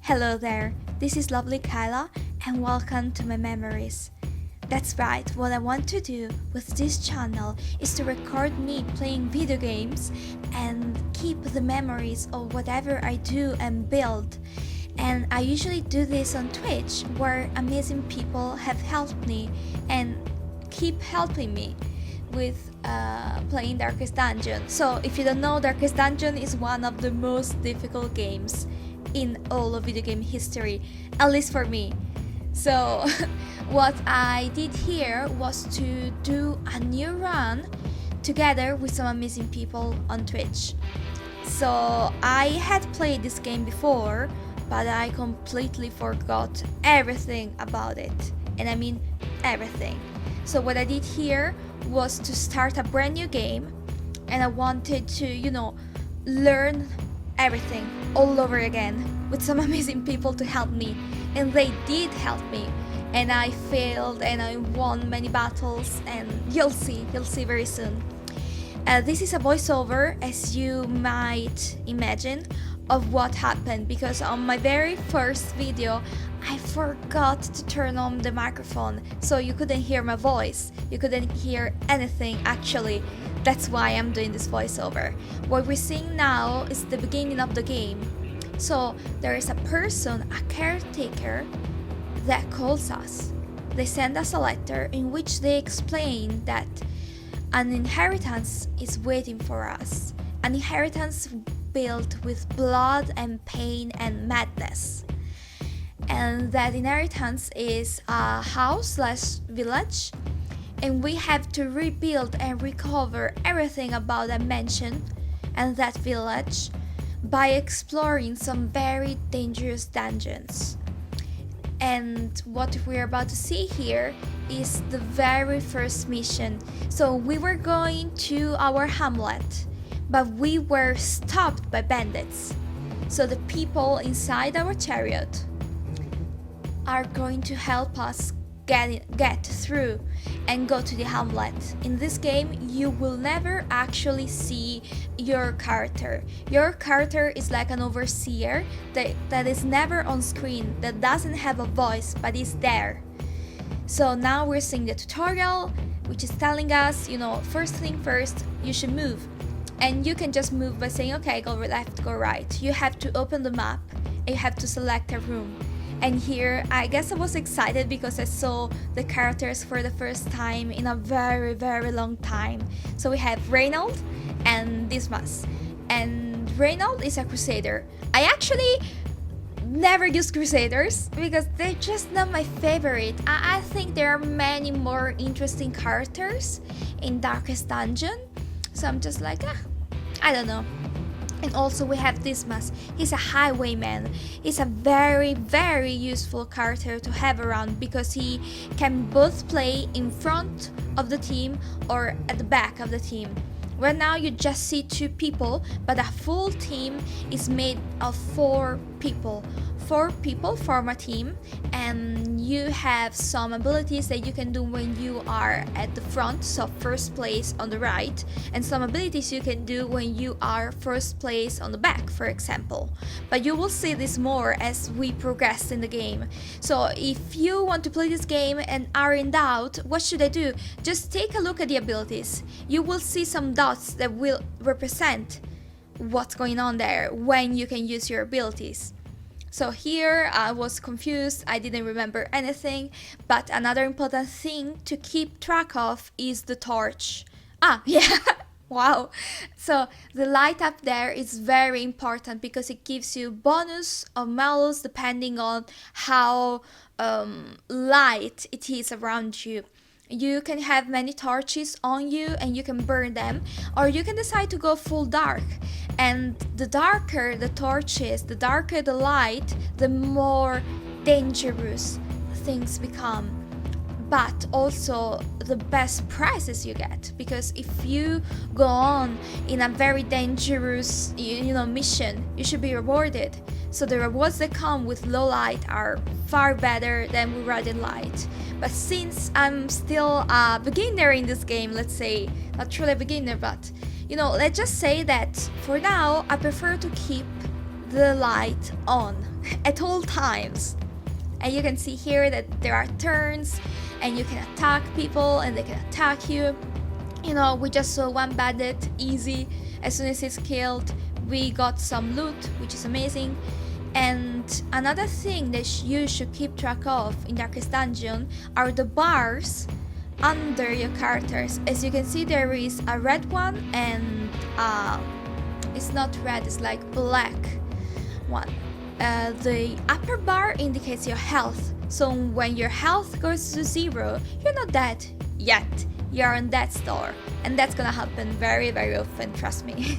Hello there, this is lovely Kyla and welcome to my memories. That's right, what I want to do with this channel is to record me playing video games and keep the memories of whatever I do and build. And I usually do this on Twitch, where amazing people have helped me and keep helping me with playing Darkest Dungeon. So if you don't know, Darkest Dungeon is one of the most difficult games in all of video game history, at least for me. So what I did here was to do a new run together with some amazing people on Twitch. So I had played this game before, but I completely forgot everything about it, and I mean everything. So what I did here was to start a brand new game, and I wanted to, learn everything all over again with some amazing people to help me, and they did help me, and I failed and I won many battles, and you'll see very soon. This is a voiceover, as you might imagine, of what happened, because on my very first video I forgot to turn on the microphone, so you couldn't hear my voice, you couldn't hear anything actually. That's why I'm doing this voiceover. What we're seeing now is the beginning of the game. So there is a person, a caretaker, that calls us. They send us a letter in which they explain that an inheritance is waiting for us. An inheritance built with blood and pain and madness. And that inheritance is a house/village, and we have to rebuild and recover everything about that mansion and that village by exploring some very dangerous dungeons. And what we're about to see here is the very first mission. So we were going to our hamlet, but we were stopped by bandits. So the people inside our chariot are going to help us get through and go to the hamlet. In this game, you will never actually see your character. Your character is like an overseer that is never on screen, that doesn't have a voice, but is there. So now we're seeing the tutorial, which is telling us, first thing first, you should move. And you can just move by saying, okay, go left, go right. You have to open the map and you have to select a room. And here, I guess I was excited because I saw the characters for the first time in a very, very long time. So we have Reynold and Dismas. And Reynold is a crusader. I actually never use crusaders because they're just not my favorite. I think there are many more interesting characters in Darkest Dungeon. So I'm just like, I don't know. And also we have Dismas. He's a highwayman. He's a very, very useful character to have around because he can both play in front of the team or at the back of the team. Right now you just see 2 people, but a full team is made of 4 people. 4 people form a team, and you have some abilities that you can do when you are at the front, so first place on the right, and some abilities you can do when you are first place on the back, for example. But you will see this more as we progress in the game. So if you want to play this game and are in doubt, what should I do? Just take a look at the abilities. You will see some dots that will represent what's going on there when you can use your abilities. So here I was confused, I didn't remember anything, but another important thing to keep track of is the torch. Yeah, wow. So the light up there is very important because it gives you bonus or malus depending on how light it is around you. You can have many torches on you and you can burn them, or you can decide to go full dark. And the darker the torch is, the darker the light, the more dangerous things become. But also the best prizes you get, because if you go on in a very dangerous mission, you should be rewarded. So the rewards that come with low light are far better than with red light. But since I'm still a beginner in this game, let's say, not truly a beginner, but let's just say that for now I prefer to keep the light on. at all times. And you can see here that there are turns and you can attack people and they can attack you. You know, we just saw one bandit, easy. As soon as he's killed, we got some loot, which is amazing. And another thing that you should keep track of in Darkest Dungeon are the bars under your characters. As you can see, there is a red one and it's not red, it's like black one. The upper bar indicates your health. So when your health goes to 0, you're not dead yet. You're on death's door, and that's gonna happen very, very often, trust me.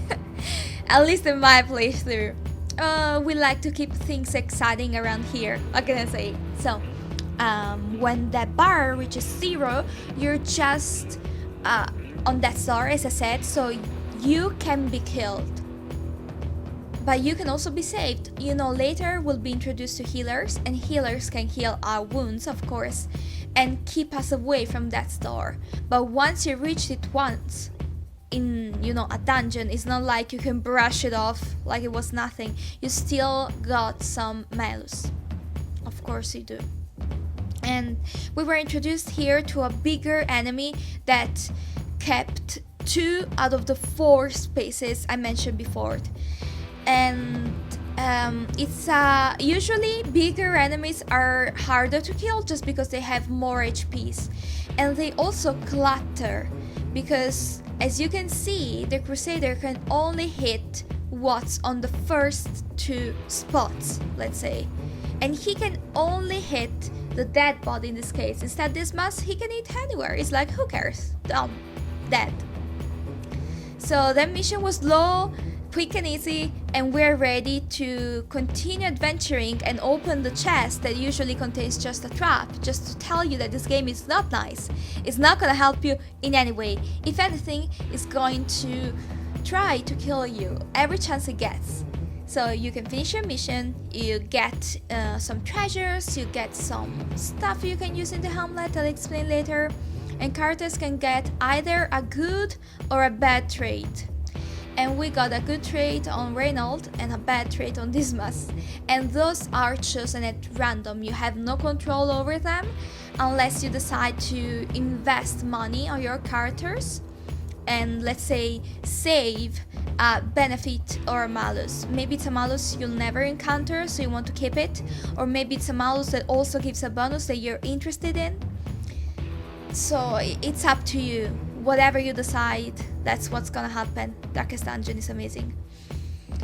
At least in my playthrough. We like to keep things exciting around here, what can I say? So, when that bar reaches 0, you're just on death's door, as I said, so you can be killed. But you can also be saved. You know, later we'll be introduced to healers, and healers can heal our wounds, of course, and keep us away from death's door. But once you reach it once in, you know, a dungeon, it's not like you can brush it off like it was nothing. You still got some malus. Of course you do. And we were introduced here to a bigger enemy that kept 2 out of the 4 spaces I mentioned before. And it's usually bigger enemies are harder to kill just because they have more HPs, and they also clutter because, as you can see, the Crusader can only hit what's on the first 2 spots, let's say, and he can only hit the dead body in this case. Instead, Dismas, he can hit anywhere. It's like, who cares? Dead. So that mission was low, quick and easy, and we're ready to continue adventuring and open the chest that usually contains just a trap, just to tell you that this game is not nice. It's not gonna help you in any way. If anything, it's going to try to kill you every chance it gets. So you can finish your mission, you get some treasures, you get some stuff you can use in the Hamlet, I'll explain later, and characters can get either a good or a bad trait. And we got a good trait on Reynold and a bad trait on Dismas. And those are chosen at random. You have no control over them unless you decide to invest money on your characters and, let's say, save a benefit or a malus. Maybe it's a malus you'll never encounter, so you want to keep it. Or maybe it's a malus that also gives a bonus that you're interested in. So it's up to you. Whatever you decide, that's what's gonna happen. Darkest Dungeon is amazing.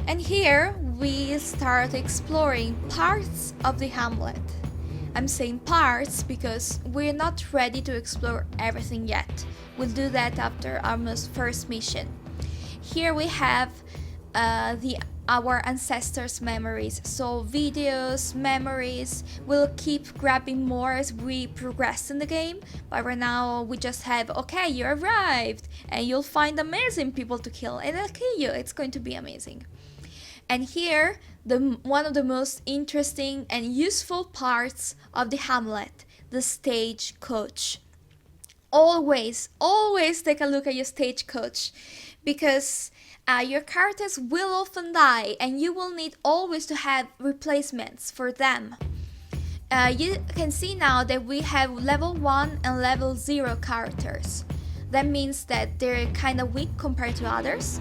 And here we start exploring parts of the Hamlet. I'm saying parts because we're not ready to explore everything yet. We'll do that after our first mission. Here we have our ancestors' memories. So videos, memories, we'll keep grabbing more as we progress in the game. But right now we just have, okay, you arrived and you'll find amazing people to kill and they'll kill you. It's going to be amazing. And here, one of the most interesting and useful parts of the Hamlet, the stagecoach. Always take a look at your stagecoach, because your characters will often die and you will need always to have replacements for them. You can see now that we have level 1 and level 0 characters. That means that they're kind of weak compared to others.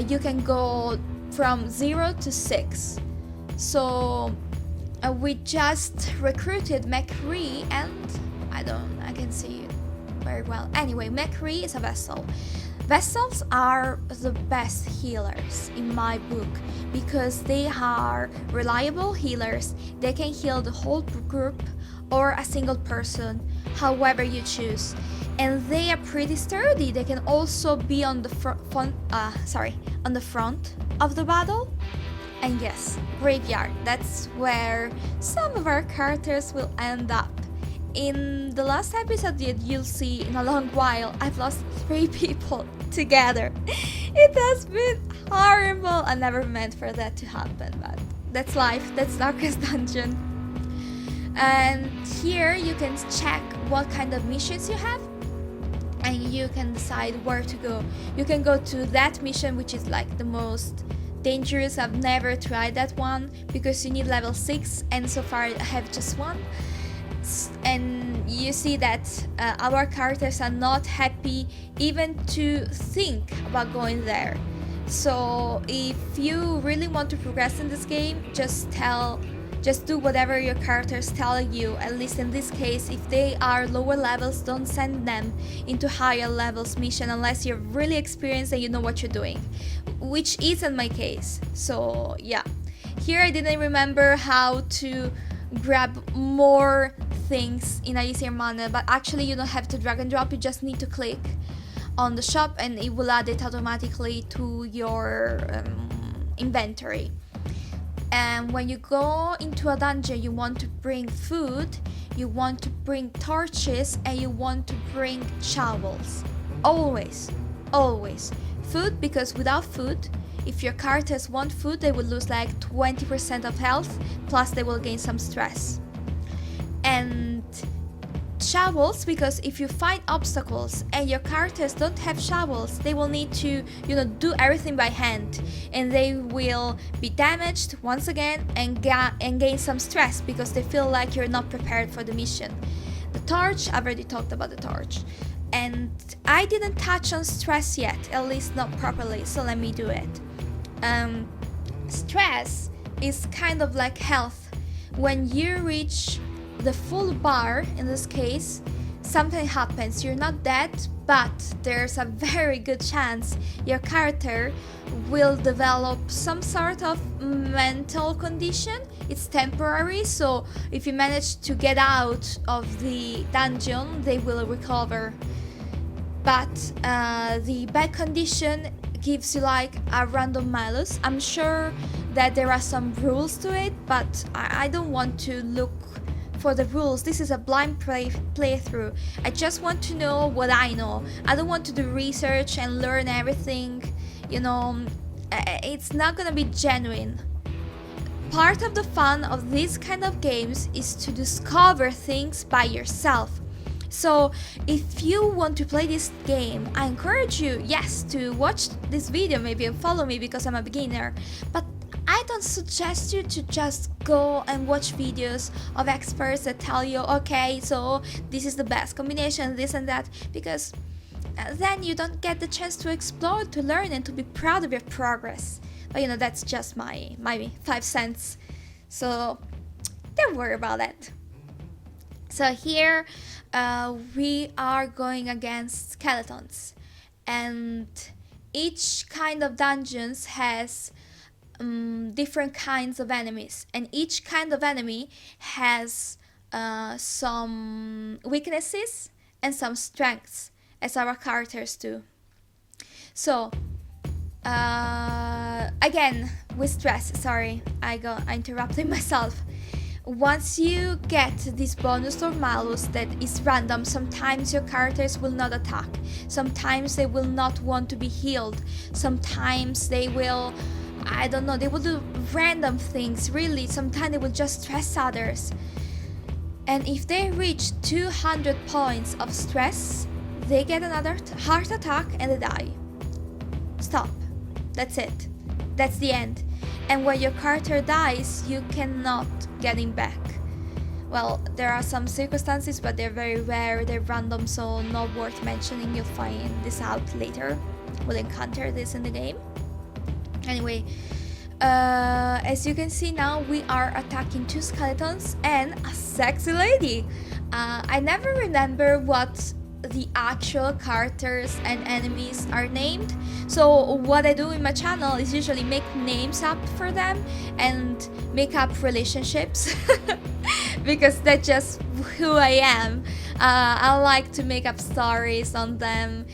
You can go from 0 to 6. So we just recruited McCree and I can see it very well. Anyway, McCree is a vessel. Vessels are the best healers in my book because they are reliable healers. They can heal the whole group or a single person, however you choose. And they are pretty sturdy. They can also be on the front of the battle. And yes, graveyard. That's where some of our characters will end up. In the last episode that you'll see in a long while, I've lost 3 people together. It has been horrible. I never meant for that to happen, but that's life. That's Darkest Dungeon. And here you can check what kind of missions you have, and you can decide where to go. You can go to that mission, which is like the most dangerous. I've never tried that one because you need level 6 and so far I have just one. And you see that our characters are not happy even to think about going there. So if you really want to progress in this game, just do whatever your characters tell you. At least in this case, if they are lower levels, don't send them into higher levels mission unless you're really experienced and you know what you're doing, which isn't my case. So yeah, here I didn't remember how to grab more things in an easier manner, but actually you don't have to drag and drop, you just need to click on the shop and it will add it automatically to your inventory. And when you go into a dungeon, you want to bring food, you want to bring torches, and you want to bring shovels. Always food, because without food, if your characters want food, they will lose like 20% of health, plus they will gain some stress. And shovels, because if you find obstacles and your characters don't have shovels, they will need to, do everything by hand, and they will be damaged once again and gain some stress because they feel like you're not prepared for the mission. The torch, I've already talked about the torch, and I didn't touch on stress yet, at least not properly, so let me do it. Stress is kind of like health. When you reach the full bar, in this case, something happens. You're not dead, but there's a very good chance your character will develop some sort of mental condition. It's temporary, so if you manage to get out of the dungeon, they will recover. But the bad condition gives you like a random malus. I'm sure that there are some rules to it, but I don't want to look for the rules. This is a blind playthrough. I just want to know what I know. I don't want to do research and learn everything. It's not gonna be genuine. Part of the fun of these kind of games is to discover things by yourself. So if you want to play this game, I encourage you, yes, to watch this video maybe and follow me because I'm a beginner, but I don't suggest you to just go and watch videos of experts that tell you, okay, so this is the best combination, this and that, because then you don't get the chance to explore, to learn, and to be proud of your progress. But that's just my 5 cents, so don't worry about that. So here we are going against skeletons, and each kind of dungeons has different kinds of enemies, and each kind of enemy has some weaknesses and some strengths, as our characters do. So again, with stress, sorry, I interrupted myself. Once you get this bonus or malus that is random, sometimes your characters will not attack, sometimes they will not want to be healed, sometimes they will, I don't know, they will do random things, really, sometimes they will just stress others. And if they reach 200 points of stress, they get another heart attack and they die. Stop. That's it. That's the end. And when your character dies, you cannot get him back. Well, there are some circumstances, but they're very rare, they're random, so not worth mentioning. You'll find this out later. We'll encounter this in the game. Anyway, as you can see now, we are attacking 2 skeletons and a sexy lady. I never remember what the actual characters and enemies are named, so what I do in my channel is usually make names up for them and make up relationships because that's just who I am. I like to make up stories on them,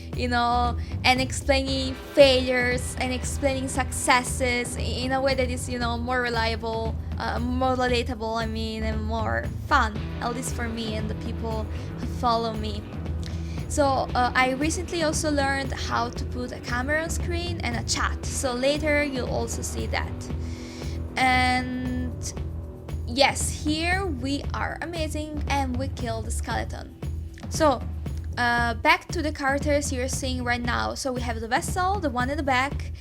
and explaining failures and explaining successes in a way that is, more reliable, more relatable, and more fun, at least for me and the people who follow me. So I recently also learned how to put a camera on screen and a chat, so later you'll also see that. And yes, here we are amazing and we killed the skeleton. So back to the characters you're seeing right now. So we have the vessel, the one in the back,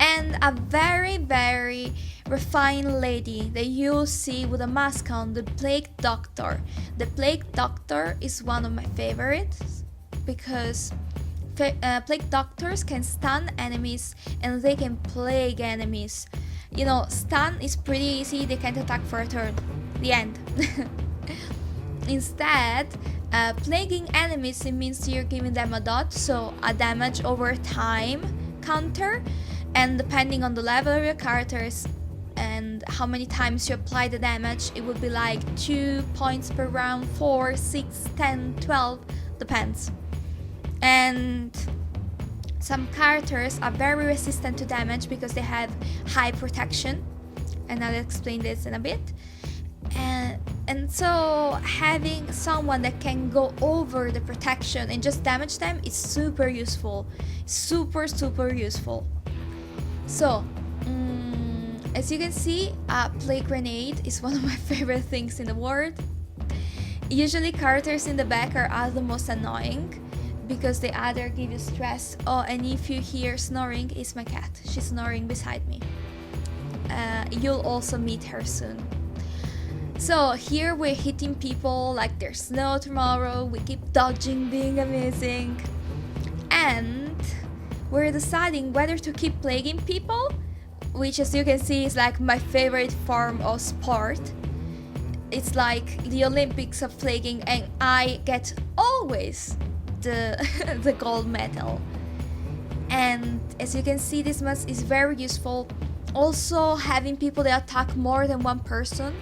and a very refined lady that you'll see with a mask on, the Plague Doctor. The Plague Doctor is one of my favorites because Plague Doctors can stun enemies and they can plague enemies. You know, stun is pretty easy, they can't attack for a turn. The end. Instead, plaguing enemies, it means you're giving them a dot, so a damage over time counter, and depending on the level of your characters and how many times you apply the damage, it would be like 2 points per round, 4, 6, 10, 12, depends. And some characters are very resistant to damage because they have high protection, and I'll explain this in a bit. And so having someone that can go over the protection and just damage them is super useful. Super useful. So, as you can see, a Plague Grenade is one of my favorite things in the world. Usually characters in the back are the most annoying because they either give you stress. Oh, and if you hear snoring, it's my cat. She's snoring beside me. You'll also meet her soon. So here we're hitting people like there's no tomorrow, we keep dodging, being amazing. And we're deciding whether to keep plaguing people, which as you can see is like my favorite form of sport. It's like the Olympics of plaguing, and I get always the gold medal. And as you can see, this mask is very useful. Also, having people that attack more than one person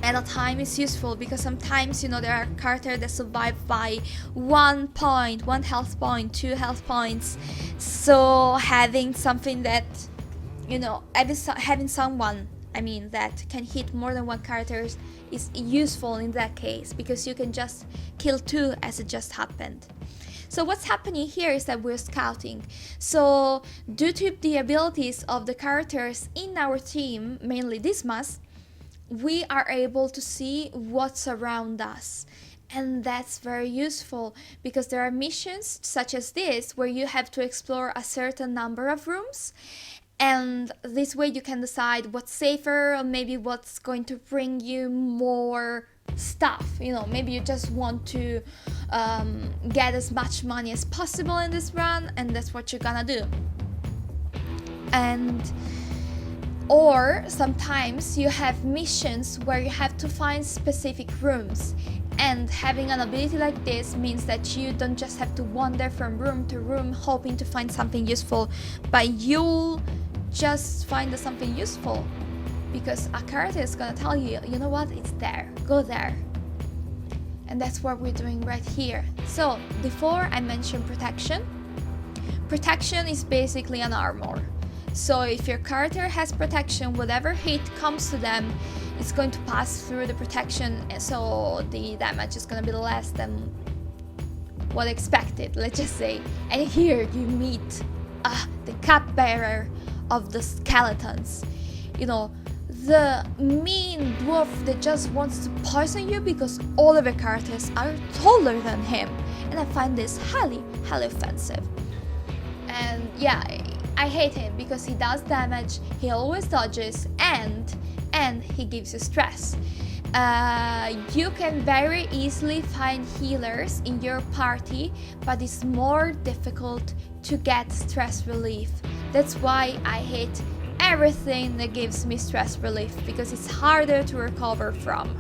at a time is useful because sometimes, you know, there are characters that survive by 1 point, 1 health point, 2 health points. So having something that, you know, having someone, I mean, that can hit more than one character is useful in that case because you can just kill 2 as it just happened. So what's happening here is that we're scouting. So due to the abilities of the characters in our team, mainly Dismas, we are able to see what's around us. And that's very useful because there are missions such as this where you have to explore a certain number of rooms, and this way you can decide what's safer or maybe what's going to bring you more stuff. You know, maybe you just want to get as much money as possible in this run, and that's what you're gonna do. And or sometimes you have missions where you have to find specific rooms, and having an ability like this means that you don't just have to wander from room to room hoping to find something useful, but you'll just find something useful because a character is gonna tell you, you know what, it's there, go there. And that's what we're doing right here. So before I mentioned protection. Protection is basically an armor. So if your character has protection, whatever hit comes to them, it's going to pass through the protection, so the damage is going to be less than what expected, let's just say. And here you meet the cupbearer of the skeletons. You know, the mean dwarf that just wants to poison you because all of your characters are taller than him. And I find this highly offensive. And yeah, I hate him because he does damage, he always dodges, and he gives you stress. You can very easily find healers in your party, but it's more difficult to get stress relief. That's why I hate everything that gives me stress relief, because it's harder to recover from.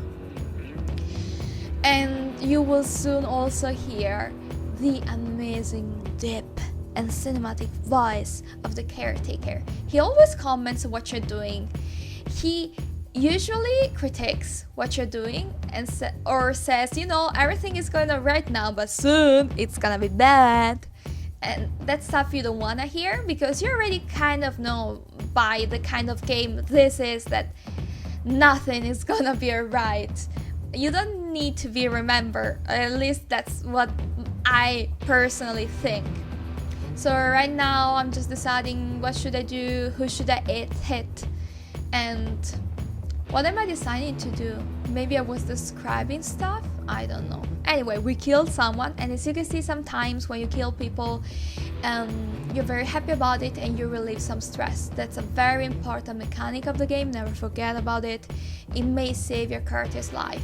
And you will soon also hear the amazing dip and cinematic voice of the caretaker. He always comments on what you're doing. He usually critiques what you're doing and says, you know, everything is going on right now, but soon it's gonna be bad. And that's stuff you don't wanna hear because you already kind of know by the kind of game this is that nothing is gonna be alright. You don't need to be remembered, at least that's what I personally think. So right now I'm just deciding what should I do, who should I hit, and what am I deciding to do? Maybe I was describing stuff? I don't know. Anyway, we killed someone, and as you can see, sometimes when you kill people, you're very happy about it and you relieve some stress. That's a very important mechanic of the game, never forget about it. It may save your character's life.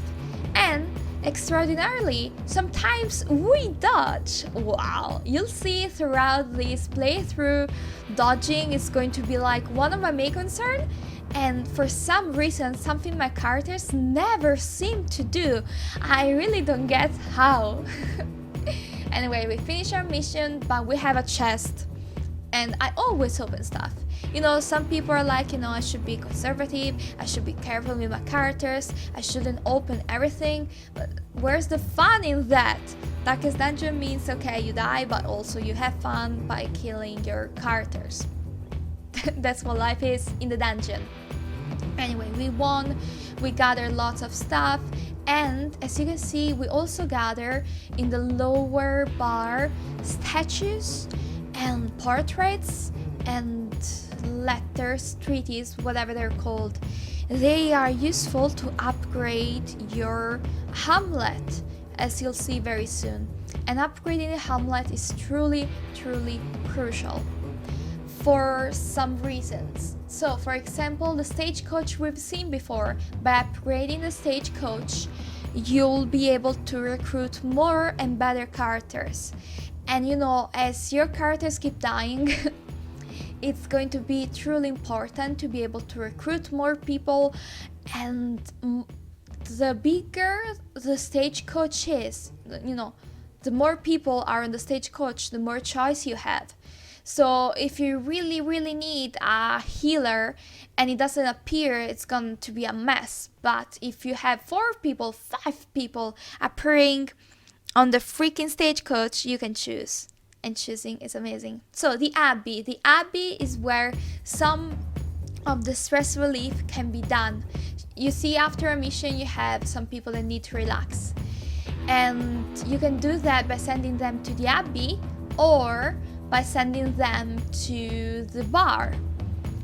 And extraordinarily, sometimes we dodge. Wow, you'll see throughout this playthrough, dodging is going to be like one of my main concerns. And for some reason, something my characters never seem to do. I really don't get how. Anyway, we finish our mission, but we have a chest. And I always open stuff. You know, some people are like, you know, I should be conservative, I should be careful with my characters, I shouldn't open everything. But where's the fun in that? Darkest Dungeon means, okay, you die, but also you have fun by killing your characters. That's what life is in the dungeon. Anyway, we won, we gathered lots of stuff, and as you can see, we also gather in the lower bar statues and portraits and letters, treaties, whatever they're called. They are useful to upgrade your Hamlet, as you'll see very soon. And upgrading the Hamlet is truly crucial for some reasons. So, for example, the stagecoach we've seen before. By upgrading the stagecoach, you'll be able to recruit more and better characters. And you know, as your characters keep dying, it's going to be truly important to be able to recruit more people. And the bigger the stagecoach is, you know, the more people are on the stagecoach, the more choice you have. So if you really need a healer and it doesn't appear, it's going to be a mess. But if you have 4 people, 5 people appearing on the freaking stagecoach, you can choose. And choosing is amazing. So the Abbey. The Abbey is where some of the stress relief can be done. You see, after a mission, you have some people that need to relax. And you can do that by sending them to the Abbey or by sending them to the bar.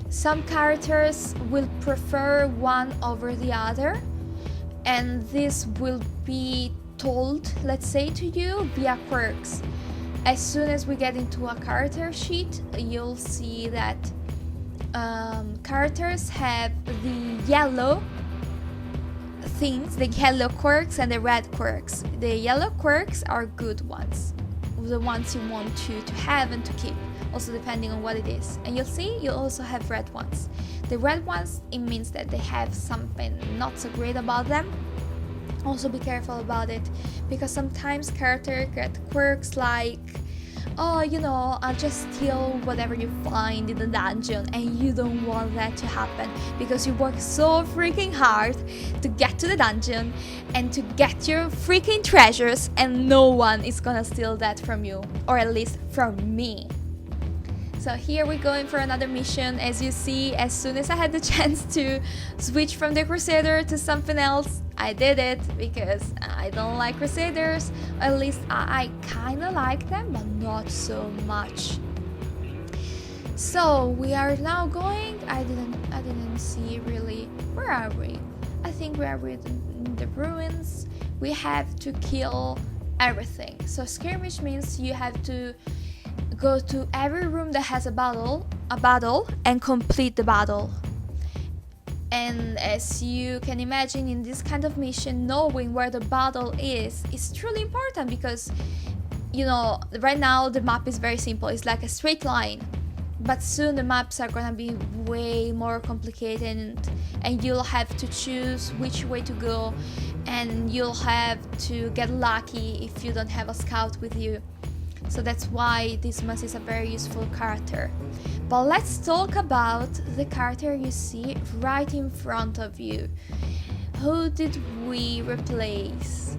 Some characters will prefer one over the other, and this will be told, let's say, to you via quirks. As soon as we get into a character sheet, you'll see that characters have the yellow things, the yellow quirks and the red quirks. The yellow quirks are good ones, the ones you want to have and to keep, also depending on what it is. And you'll see you also have red ones. The red ones, it means that they have something not so great about them. Also be careful about it, because sometimes characters get quirks like, oh, you know, I'll just steal whatever you find in the dungeon, and you don't want that to happen because you work so freaking hard to get to the dungeon and to get your freaking treasures, and no one is gonna steal that from you, or at least from me. So here we're going for another mission. As you see, as soon as I had the chance to switch from the Crusader to something else, I did it, because I don't like Crusaders. At least I kind of like them, but not so much. So we are now going. I didn't see really. Where are we? I think we are in the ruins. We have to kill everything. So skirmish means you have to go to every room that has a battle, and complete the battle. And as you can imagine, in this kind of mission, knowing where the battle is truly important, because, you know, right now the map is very simple. It's like a straight line, but soon the maps are gonna be way more complicated, and you'll have to choose which way to go, and you'll have to get lucky if you don't have a scout with you. So that's why Dismas is a very useful character. But let's talk about the character you see right in front of you. Who did we replace?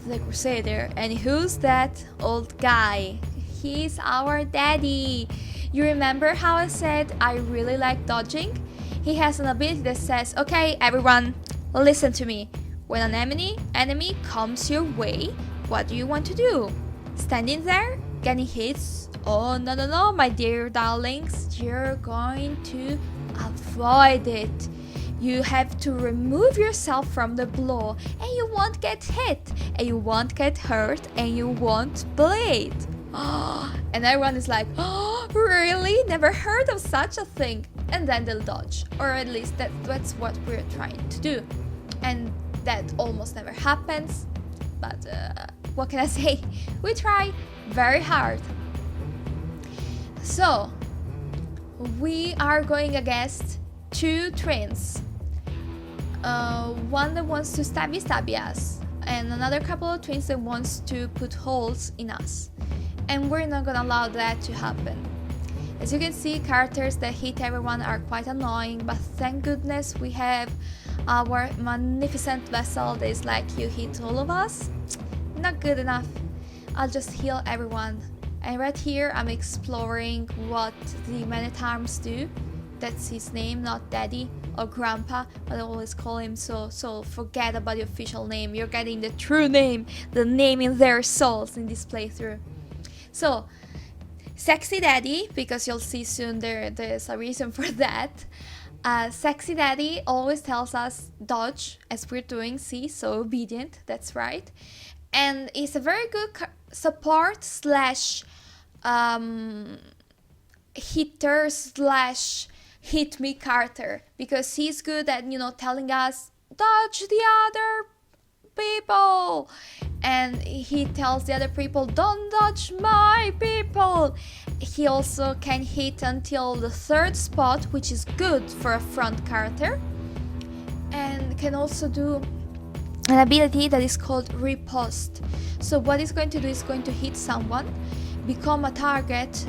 The Crusader. And who's that old guy? He's our daddy. You remember how I said I really like dodging? He has an ability that says, okay, everyone, listen to me. When an enemy comes your way, what do you want to do? Standing there? Getting hits? Oh, no, my dear darlings, you're going to avoid it, You have to remove yourself from the blow, and you won't get hit, and you won't get hurt, and you won't bleed. And everyone is like, oh, really? Never heard of such a thing. And then they'll dodge, or at least that's what we're trying to do. And that almost never happens, but what can I say? We try very hard. So we are going against two twins. One that wants to stabby us, and another couple of twins that wants to put holes in us. And we're not gonna allow that to happen. As you can see, characters that hit everyone are quite annoying, but thank goodness we have our magnificent vessel that is like, you hit all of us? Not good enough. I'll just heal everyone. And right here I'm exploring what the Man-at-Arms do. That's his name, not Daddy or Grandpa, but I always call him so forget about the official name. You're getting the true name, the name in their souls in this playthrough. So, Sexy Daddy, because you'll see soon there's a reason for that. Sexy Daddy always tells us dodge, as we're doing, see, so obedient, that's right. And he's a very good support slash hitter slash hit me character, because he's good at, telling us dodge the other people, and he tells the other people don't dodge my people. He also can hit until the third spot, which is good for a front character, and can also do an ability that is called riposte. So what he's going to do is going to hit someone, become a target,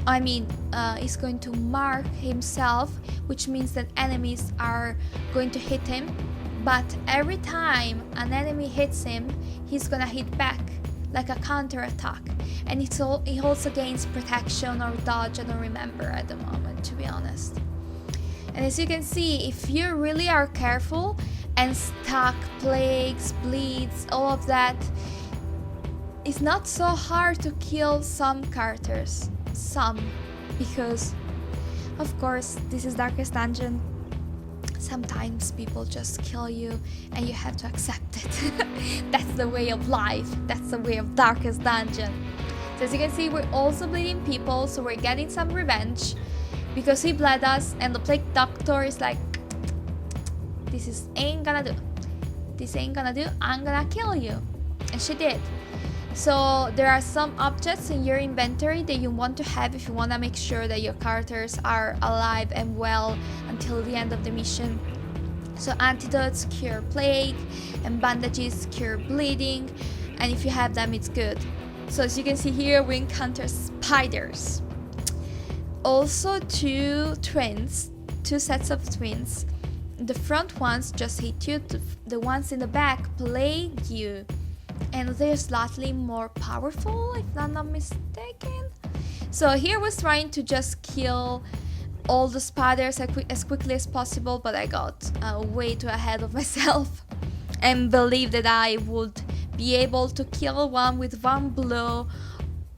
he's going to mark himself, which means that enemies are going to hit him, but every time an enemy hits him, he's gonna hit back, like a counter attack. And he also gains protection or dodge, I don't remember at the moment, to be honest. And as you can see, if you really are careful and stack plagues, bleeds, all of that, it's not so hard to kill some characters. Because of course this is Darkest Dungeon. Sometimes people just kill you and you have to accept it. That's the way of life. That's the way of Darkest Dungeon. So as you can see, we're also bleeding people, so we're getting some revenge because he bled us, and the Plague Doctor is like, ain't gonna do. This ain't gonna do. I'm gonna kill you. And she did. So there are some objects in your inventory that you want to have if you want to make sure that your characters are alive and well until the end of the mission. So antidotes cure plague, and bandages cure bleeding, and if you have them, it's good. So as you can see here, we encounter spiders. Also two sets of twins. The front ones just hit you, the ones in the back plague you. And they're slightly more powerful, if I'm not mistaken. So here was trying to just kill all the spiders as quickly as possible, but I got way too ahead of myself and believed that I would be able to kill one with one blow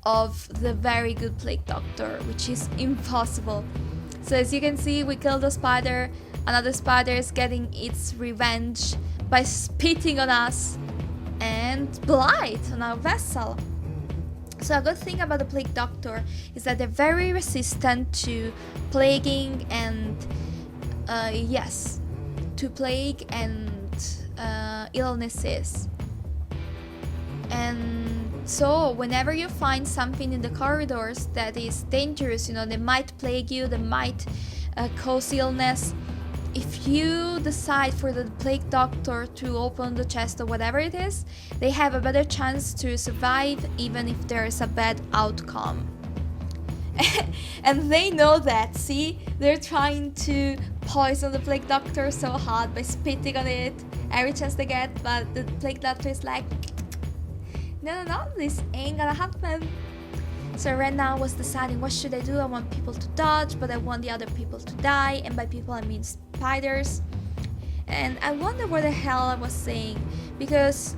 of the very good Plague Doctor, which is impossible. So as you can see, we killed a spider. Another spider is getting its revenge by spitting on us and blight on our vessel. So a good thing about the Plague Doctor is that they're very resistant to plaguing and to plague and illnesses. And so whenever you find something in the corridors that is dangerous, they might plague you, they might cause illness, if you decide for the Plague Doctor to open the chest or whatever it is, they have a better chance to survive even if there is a bad outcome. And they know that, see? They're trying to poison the Plague Doctor so hard by spitting on it every chance they get, but the Plague Doctor is like, no, this ain't gonna happen. So right now I was deciding what should I do. I want people to dodge, but I want the other people to die, and by people I mean spiders. And I wonder what the hell I was saying, because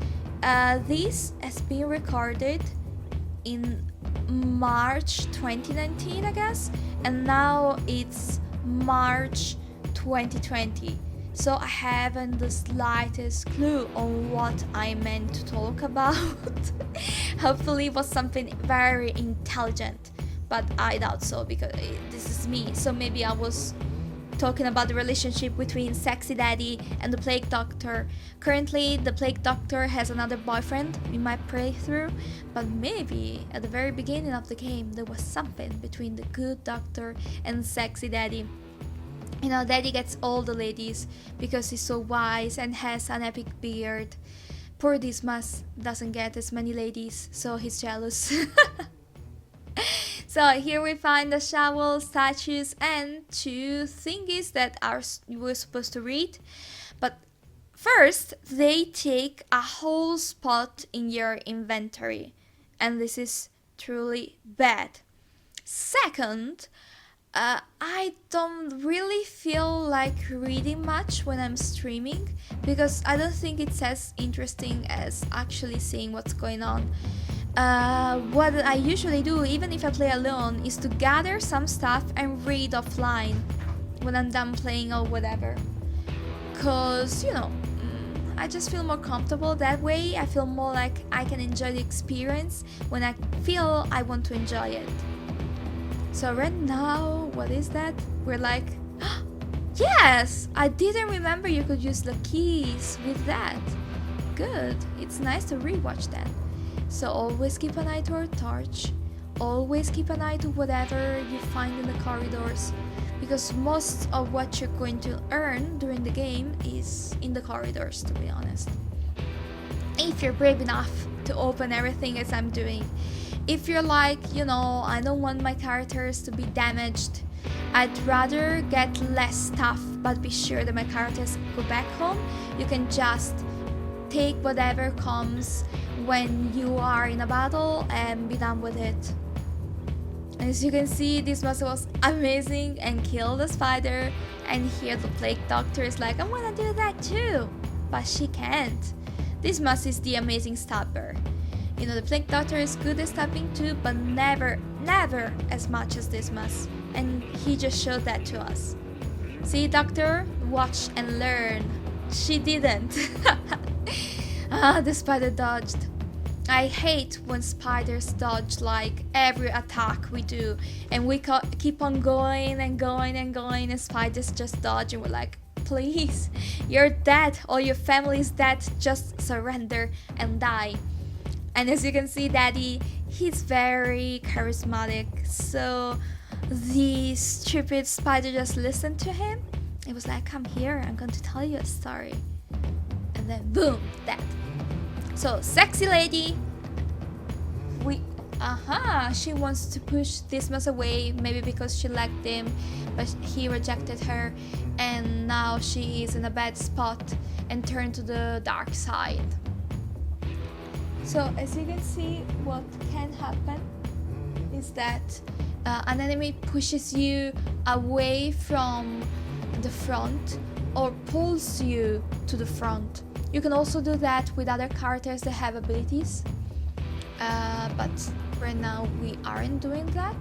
this has been recorded in March 2019, I guess, and now it's March 2020. so I haven't the slightest clue on what I meant to talk about. Hopefully it was something very intelligent, but I doubt so because this is me. So maybe I was talking about the relationship between Sexy Daddy and the Plague Doctor. Currently, the Plague Doctor has another boyfriend in my playthrough, but maybe at the very beginning of the game there was something between the good Doctor and Sexy Daddy. You know, Daddy gets all the ladies because he's so wise and has an epic beard. Poor Dismas doesn't get as many ladies, so he's jealous. So here we find the shovel, statues, and 2 thingies that we're supposed to read. But first, they take a whole spot in your inventory, and this is truly bad. Second, I don't really feel like reading much when I'm streaming because I don't think it's as interesting as actually seeing what's going on. What I usually do, even if I play alone, is to gather some stuff and read offline when I'm done playing or whatever. Cause, I just feel more comfortable that way. I feel more like I can enjoy the experience when I feel I want to enjoy it. So right now, what is that? We're like, yes! I didn't remember you could use the keys with that. Good, it's nice to rewatch that. So always keep an eye to our torch. Always keep an eye to whatever you find in the corridors, because most of what you're going to earn during the game is in the corridors, to be honest. If you're brave enough to open everything as I'm doing. If you're like, I don't want my characters to be damaged, I'd rather get less stuff but be sure that my characters go back home, you can just take whatever comes when you are in a battle and be done with it. As you can see, this muscle was amazing and killed the spider, and here the Plague Doctor is like, I wanna do that too, but she can't. This Mus is the amazing stabber. The Plague Doctor is good at stabbing too, but never as much as this Mus, and he just showed that to us. See, Doctor? Watch and learn. She didn't. The spider dodged. I hate when spiders dodge like every attack we do, and we keep on going and going and going, and spiders just dodge, and we're like, please, you're dead, or your family is dead, just surrender and die. And as you can see, Daddy, he's very charismatic, so the stupid spider just listened to him. It was like, come here, I'm going to tell you a story. And then boom, dead. So, Sexy Lady, she wants to push Dismas away, maybe because she liked him, but he rejected her, and now she is in a bad spot and turned to the dark side. So, as you can see, what can happen is that an enemy pushes you away from the front or pulls you to the front. You can also do that with other characters that have abilities, but right now we aren't doing that.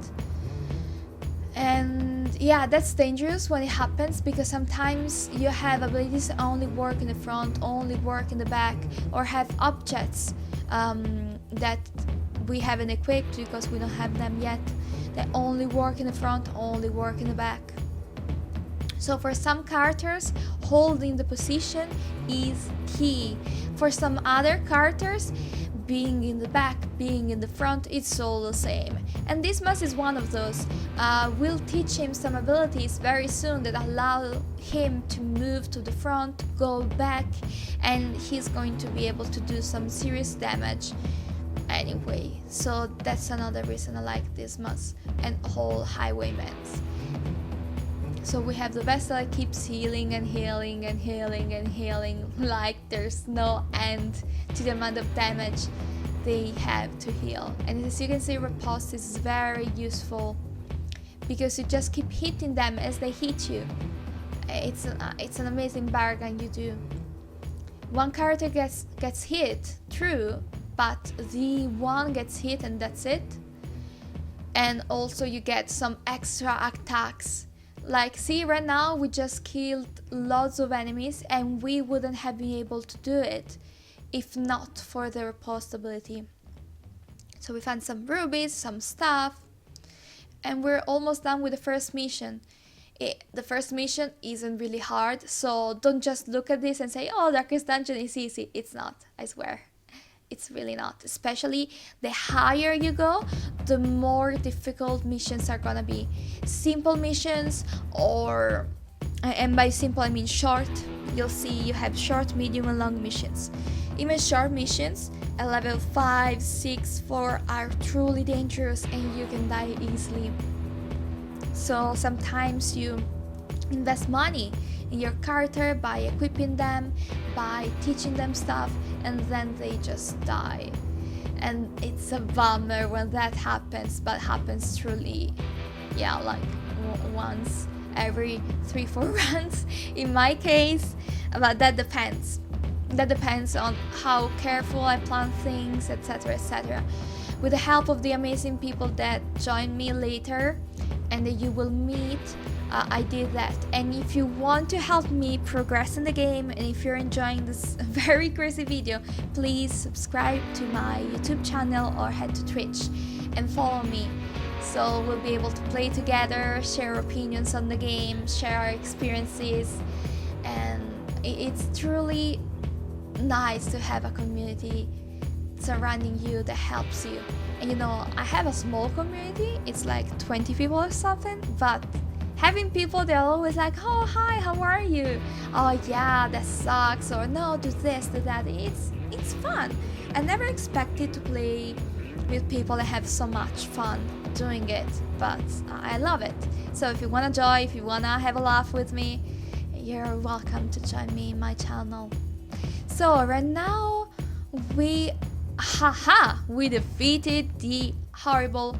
And yeah, that's dangerous when it happens, because sometimes you have abilities that only work in the front, only work in the back, or have objects that we haven't equipped because we don't have them yet, that only work in the front, only work in the back. So for some characters, holding the position is key. For some other characters, being in the back, being in the front, it's all the same. And Dismas is one of those. We'll teach him some abilities very soon that allow him to move to the front, go back, and he's going to be able to do some serious damage anyway. So that's another reason I like Dismas and all Highwaymen. So we have the vessel that keeps healing and healing and healing and healing, like there's no end to the amount of damage they have to heal. And as you can see, Riposte is very useful because you just keep hitting them as they hit you. It's an amazing bargain you do. One character gets hit, true, but the one gets hit and that's it. And also you get some extra attacks Like, see, right now we just killed lots of enemies and we wouldn't have been able to do it if not for the riposte ability. So we found some rubies, some stuff, and we're almost done with the first mission. The first mission isn't really hard, so don't just look at this and say, oh, Darkest Dungeon is easy. It's not, I swear. It's really not. Especially the higher you go, the more difficult missions are gonna be. Simple missions, or, and by simple I mean short, you'll see you have short, medium and long missions. Even short missions at level 5, 6, 4 are truly dangerous and you can die easily. So sometimes you invest money in your character by equipping them, by teaching them stuff, and then they just die. And it's a bummer when that happens, but happens truly, yeah, like once every 3-4 runs in my case. But that depends. That depends on how careful I plan things, etc, etc. With the help of the amazing people that join me later and that you will meet, I did that. And if you want to help me progress in the game, and if you're enjoying this very crazy video, please subscribe to my YouTube channel or head to Twitch and follow me. So we'll be able to play together, share opinions on the game, share our experiences, and it's truly nice to have a community surrounding you that helps you. And you know, I have a small community, it's like 20 people or something, but having people that are always like, oh hi, how are you? Oh yeah, that sucks, or no, do this, do that. It's fun. I never expected to play with people that have so much fun doing it, but I love it. So if you wanna join, if you wanna have a laugh with me, you're welcome to join me in my channel. So right now we defeated the horrible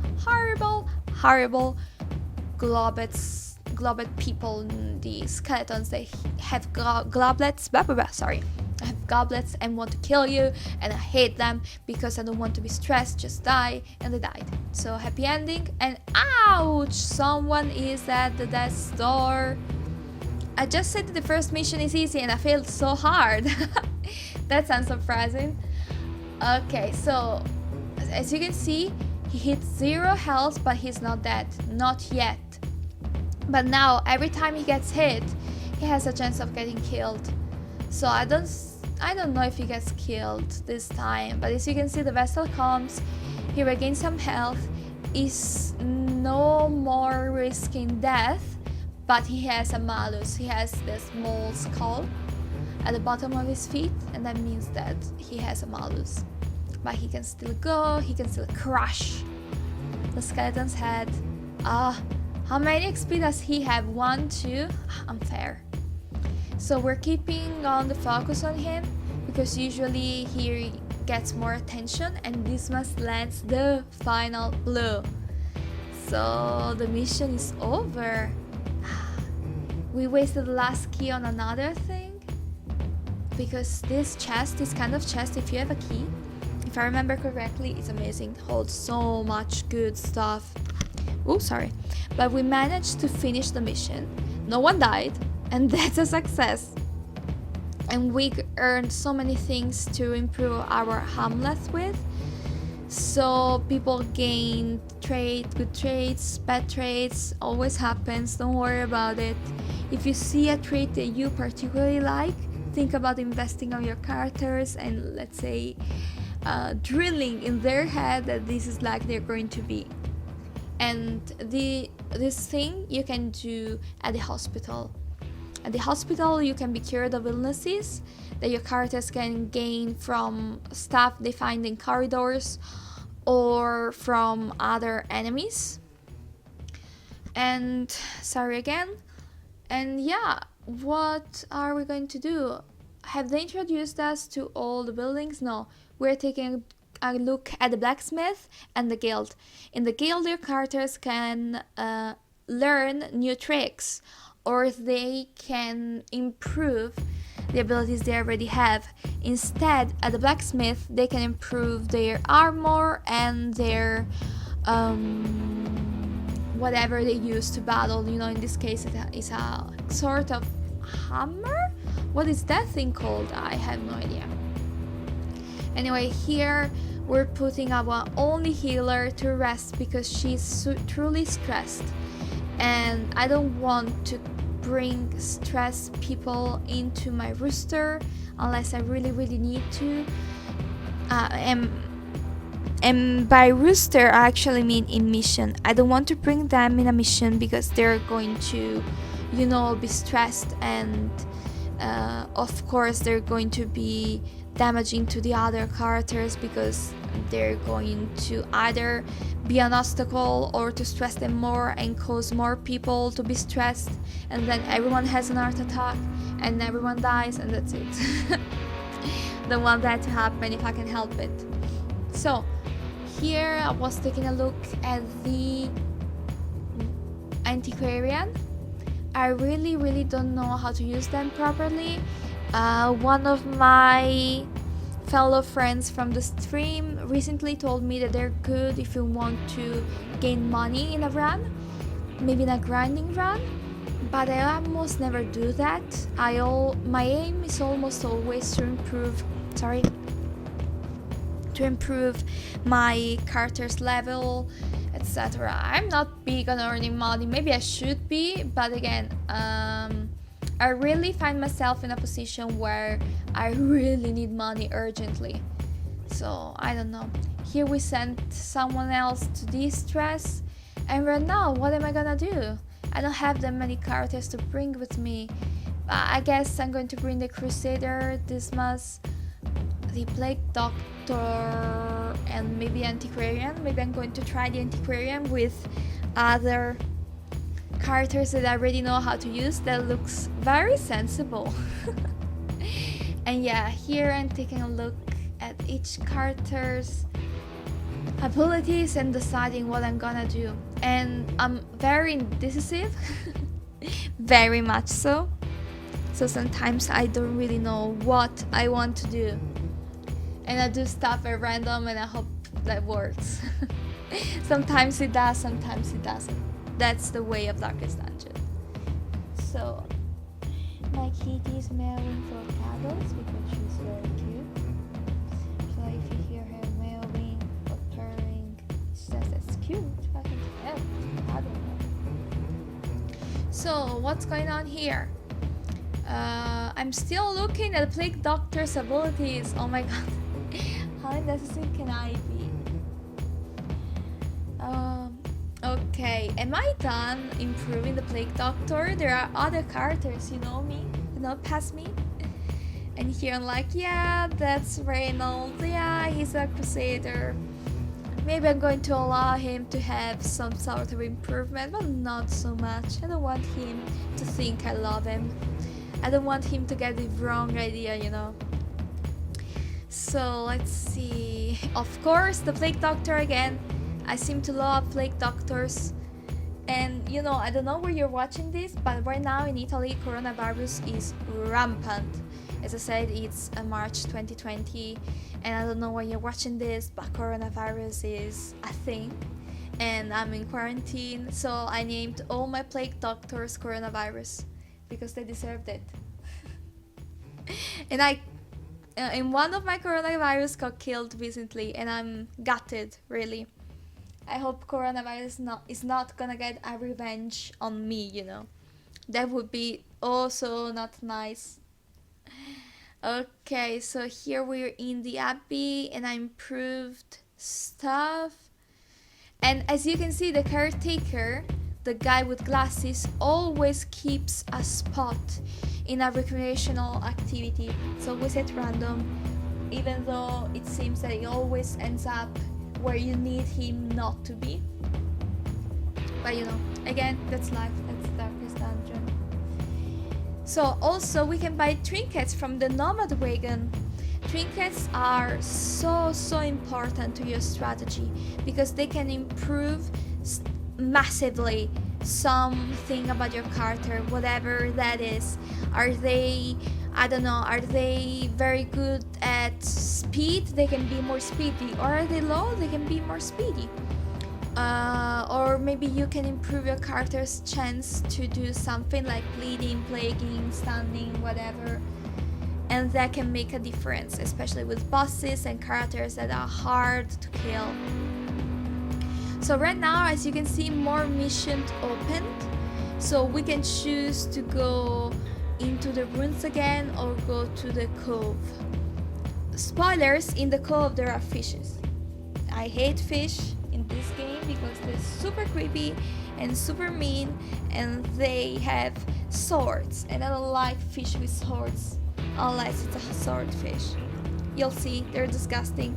globlet people, the skeletons. They have goblets, sorry, I have goblets and want to kill you, and I hate them because I don't want to be stressed, just die. And they died. So happy ending. And ouch, someone is at the death's door. I just said that the first mission is easy and I failed so hard. That sounds surprising. Okay, so as you can see, he hit 0 health, but he's not dead, not yet. But now every time he gets hit, he has a chance of getting killed. So I don't know if he gets killed this time, but as you can see, the vessel comes, he regains some health, is no more risking death, but he has a malus. He has this small skull at the bottom of his feet, and that means that he has a malus. But he can still go, he can still crush the skeleton's head. How many XP does he have? 1, 2? Unfair. So we're keeping on the focus on him, because usually he gets more attention, and Dismas lands the final blow. So the mission is over. We wasted the last key on another thing, because this chest, this kind of chest, if you have a key, if I remember correctly, it's amazing. It holds so much good stuff. Oh, sorry. But we managed to finish the mission. No one died, and that's a success. And we earned so many things to improve our Hamlet with. So people gain good traits, bad traits, always happens, don't worry about it. If you see a trait that you particularly like, think about investing on your characters and, let's say, drilling in their head that this is like they're going to be. And this thing you can do at the hospital. At the hospital you can be cured of illnesses that your characters can gain from stuff they find in corridors or from other enemies. And sorry again. And yeah, what are we going to do? Have they introduced us to all the buildings? No, we're taking a look at the blacksmith and the guild. In the guild, your characters can learn new tricks, or they can improve the abilities they already have. Instead, at the blacksmith, they can improve their armor and their whatever they use to battle. You know, in this case it's a sort of hammer. What is that thing called? I have no idea. Anyway, here we're putting our only healer to rest because she's truly stressed, and I don't want to bring stressed people into my rooster unless I really need to. And by rooster I actually mean in mission. I don't want to bring them in a mission because they're going to, you know, be stressed, and of course they're going to be damaging to the other characters because they're going to either be an obstacle or to stress them more and cause more people to be stressed, and then everyone has an heart attack and everyone dies, and that's it. Don't want that to happen if I can help it. So here I was taking a look at the antiquarian. I really don't know how to use them properly. One of my fellow friends from the stream recently told me that they're good if you want to gain money in a run, maybe in a grinding run, but I almost never do that. My aim is almost always to improve my character's level, etc. I'm not big on earning money. Maybe I should be, but again, I really find myself in a position where I really need money urgently. So I don't know. Here we sent someone else to de-stress, and right now what am I gonna do? I don't have that many characters to bring with me. I guess I'm going to bring the Crusader, Dismas, the Plague Doctor, and maybe Antiquarian. Maybe I'm going to try the Antiquarian with other characters that I already know how to use. That looks very sensible. And yeah, here I'm taking a look at each character's abilities and deciding what I'm gonna do. And I'm very indecisive. Very much so. So sometimes I don't really know what I want to do, and I do stuff at random and I hope that works. Sometimes it does, sometimes it doesn't. That's the way of Darkest Dungeon. So my kitty is meowing for cuddles because she's very cute. So if you hear her meowing or purring, it's just as cute. I can tell. I don't know. So what's going on here? I'm still looking at Plague Doctor's abilities. Oh my god. How indecisive can I be? Okay, am I done improving the Plague Doctor? There are other characters, you know me, past me. And here I'm like, yeah, that's Reynolds, yeah, he's a Crusader. Maybe I'm going to allow him to have some sort of improvement, but not so much. I don't want him to think I love him. I don't want him to get the wrong idea, you know. So let's see. Of course, the Plague Doctor again. I seem to love Plague Doctors. And you know, I don't know where you're watching this, but right now in Italy, coronavirus is rampant. As I said, it's March 2020, and I don't know when you're watching this, but coronavirus is a thing. And I'm in quarantine, so I named all my Plague Doctors Coronavirus because they deserved it. And in one of my coronavirus got killed recently, and I'm gutted, really. I hope coronavirus is not gonna get a revenge on me, you know. That would be also not nice. Okay, so here we're in the Abbey, and I improved stuff. And as you can see, the caretaker, the guy with glasses, always keeps a spot in a recreational activity. It's always at random, even though it seems that he always ends up where you need him not to be. But you know, again, that's life, that's Darkest Dungeon. So also we can buy trinkets from the Nomad Wagon. Trinkets are so important to your strategy because they can improve massively something about your character, whatever that is. Are they, I don't know, are they very good at speed? They can be more speedy. Or are they low? They can be more speedy. Or maybe you can improve your character's chance to do something like bleeding, plaguing, stunning, whatever, and that can make a difference, especially with bosses and characters that are hard to kill. So right now, as you can see, more missions opened, so we can choose to go into the ruins again or go to the cove. Spoilers, in the cove there are fishes. I hate fish in this game because they're super creepy and super mean, and they have swords, and I don't like fish with swords unless it's a swordfish. You'll see, they're disgusting.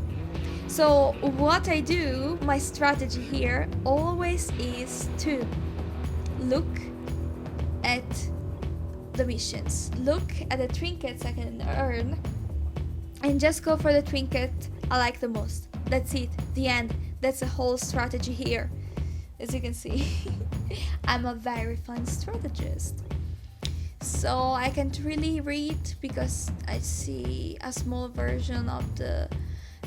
So what I do, my strategy here always is to look at the missions, look at the trinkets I can earn, and just go for the trinket I like the most. That's it, the end. That's the whole strategy here. As you can see, I'm a very fun strategist. So I can't really read because I see a small version of the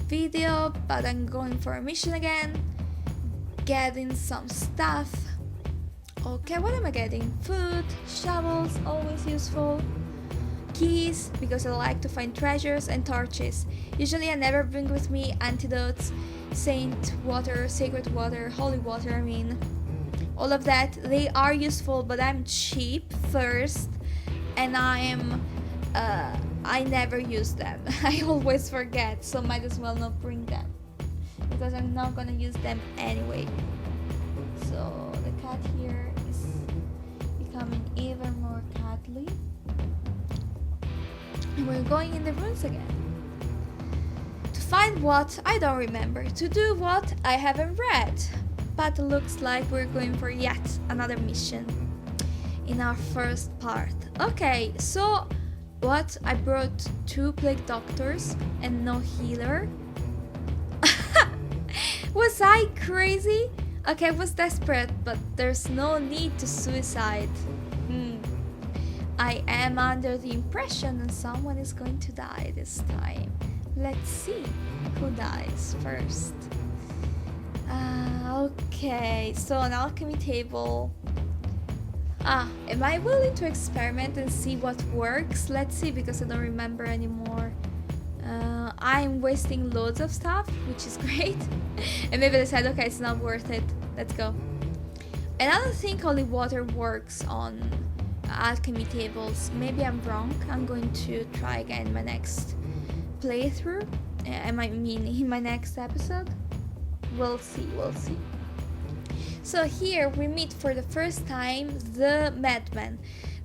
video, but I'm going for a mission again, getting some stuff. Okay, what am I getting? Food, shovels, always useful. Keys, because I like to find treasures, and torches. Usually I never bring with me antidotes, saint water, sacred water, holy water, I mean. All of that, they are useful, but I'm cheap first, and I never use them. I always forget, so might as well not bring them, because I'm not gonna use them anyway. So the cat here is becoming even more cuddly. And we're going in the ruins again. To find what I don't remember, to do what I haven't read. But it looks like we're going for yet another mission in our first part. Okay, so what? I brought 2 plague doctors and no healer. Was I crazy? Okay, I was desperate, but there's no need to suicide. I am under the impression that someone is going to die this time. Let's see who dies first. Okay, so an alchemy table. Am I willing to experiment and see what works? Let's see, because I don't remember anymore. I'm wasting loads of stuff, which is great. And maybe I said, okay, it's not worth it. Let's go. And I don't think holy water works on alchemy tables. Maybe I'm wrong. I'm going to try again my next playthrough. I mean in my next episode. We'll see. So here we meet for the first time the madman.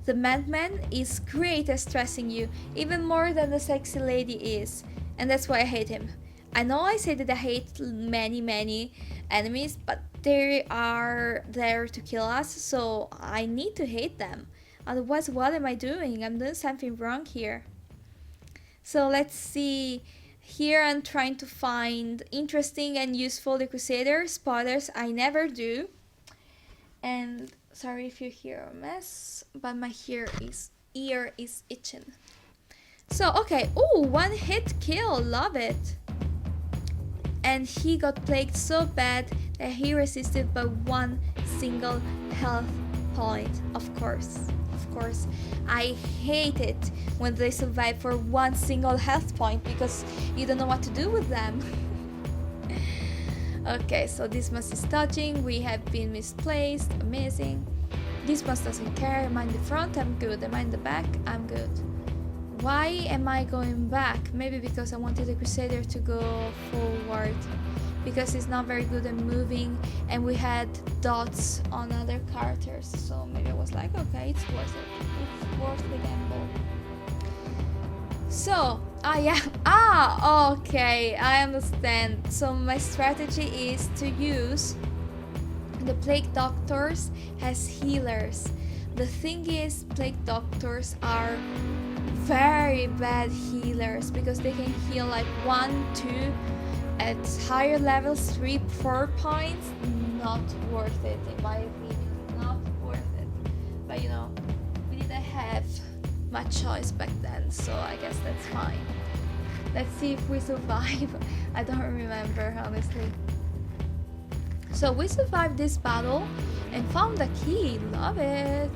The madman is great at stressing you, even more than the sexy lady is, and that's why I hate him. I know I say that I hate many enemies, but they are there to kill us, so I need to hate them. Otherwise, what am I doing? I'm doing something wrong here. So let's see. Here I'm trying to find interesting and useful the Crusader. Spoilers, I never do. And sorry if you hear a mess, but my ear is itching. So, okay. Ooh, 1 hit kill. Love it. And he got plagued so bad that he resisted by 1 single health point. Of course. I hate it when they survive for 1 single health point because you don't know what to do with them. Okay, so this must is touching. We have been misplaced. Amazing. This must doesn't care. Am I in the front? I'm good. Am I in the back? I'm good. Why am I going back? Maybe because I wanted the Crusader to go forward, because he's not very good at moving, and we had dots on other characters, so maybe I was like, okay, it's worth it. It's worth the gamble. So, okay, I understand. So my strategy is to use the plague doctors as healers. The thing is, plague doctors are very bad healers because they can heal like 1, 2, at higher levels 3, 4 points. Not worth it in my opinion. Not worth it. But you know, we didn't have much choice back then, so I guess that's fine. Let's see if we survive. I don't remember, honestly. So we survived this battle and found the key. Love it.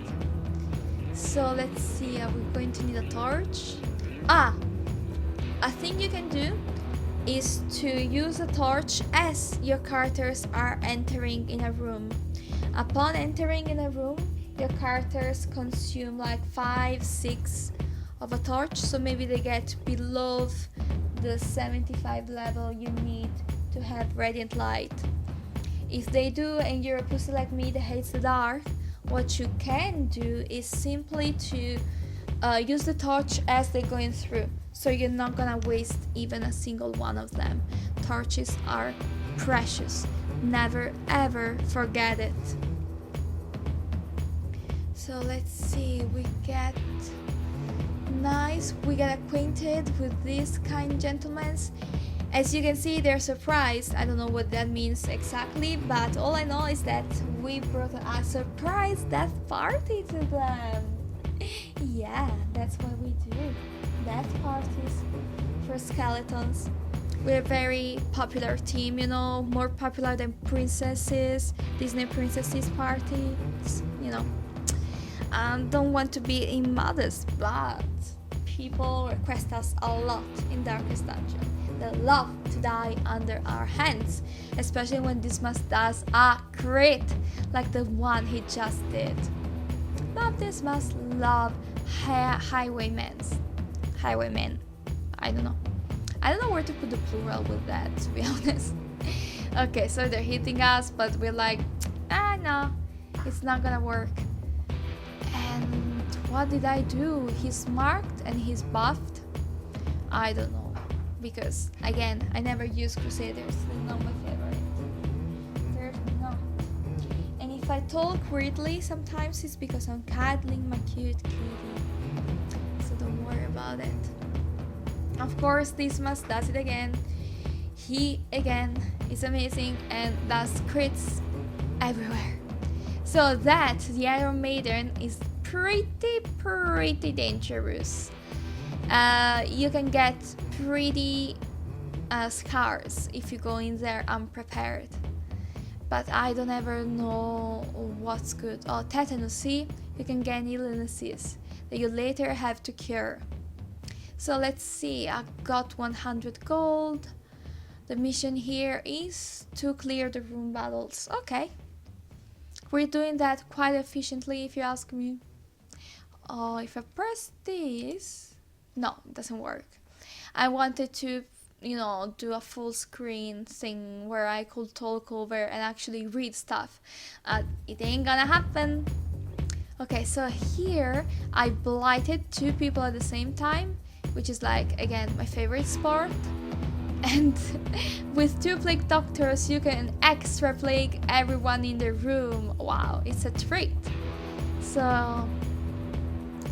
So let's see, are we going to need a torch? A thing you can do is to use a torch as your characters are entering in a room. Upon entering in a room, your characters consume like 5-6 of a torch, so maybe they get below the 75 level you need to have radiant light. If they do and you're a pussy like me that hates the dark, what you can do is simply to use the torch as they're going through, so you're not gonna waste even a single one of them. Torches are precious. Never ever forget it. So let's see, we get acquainted with these kind gentlemen. As you can see, they're surprised. I don't know what that means exactly, but all I know is that we brought a surprise death party to them. Yeah, that's what we do. Death parties for skeletons. We're a very popular team, you know, more popular than princesses, Disney princesses parties, you know. Don't want to be immodest, but people request us a lot in Darkest Dungeon. They love to die under our hands, especially when Dismas does a crit like the one he just did. Love Dismas, love highwaymen. I don't know where to put the plural with that, to be honest. Okay, so they're hitting us, but we're like, no, it's not gonna work. And what did I do? He's marked and he's buffed. I don't know, because again, I never use Crusaders. They're not my favorite. They're not. And if I talk weirdly, sometimes it's because I'm cuddling my cute kitty. So don't worry about it. Of course, Dismas does it again. He again is amazing and does crits everywhere. So that the Iron Maiden is pretty dangerous. You can get pretty scars if you go in there unprepared. But I don't ever know what's good. Oh, tetanus, see? You can gain illnesses that you later have to cure. So let's see, I got 100 gold. The mission here is to clear the room battles. Okay. We're doing that quite efficiently, if you ask me. Oh, if I press this... No, it doesn't work. I wanted to, do a full screen thing where I could talk over and actually read stuff. It ain't gonna happen. Okay, so here I blighted 2 people at the same time, which is like, again, my favorite sport. And with 2 plague doctors, you can extra plague everyone in the room. Wow, it's a treat. So